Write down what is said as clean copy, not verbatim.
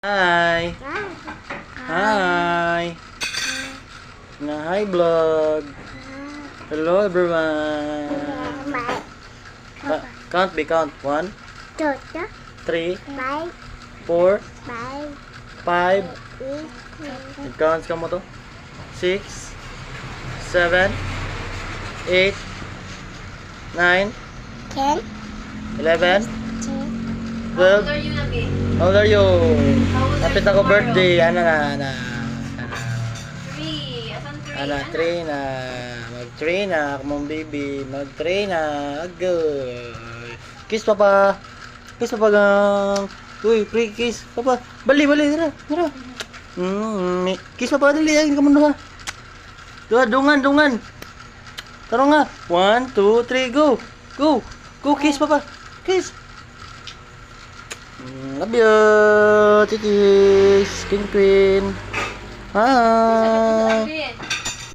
Hi! Hi! Na hi vlog! Hello everyone! Count. 1, 3, 4, 5. Count ka mo to? 6, 7, 8, 9, 11, 12. How old are you? Kapit ako birthday. Ano na? 3. Asan 3? Ana, 3 na. Mag-3 na. Come on, baby. Mag-3 na. Agay. Kiss, papa. Kiss, papa gang. Uy, pre, kiss. Papa. Bali. Tara. Kiss, papa. Dali. Ay, kamundo ha. Dungan. Tara nga. 1, 2, 3, go. Go, kiss, papa. Kiss. Love you, Tikis, Queen. Hi.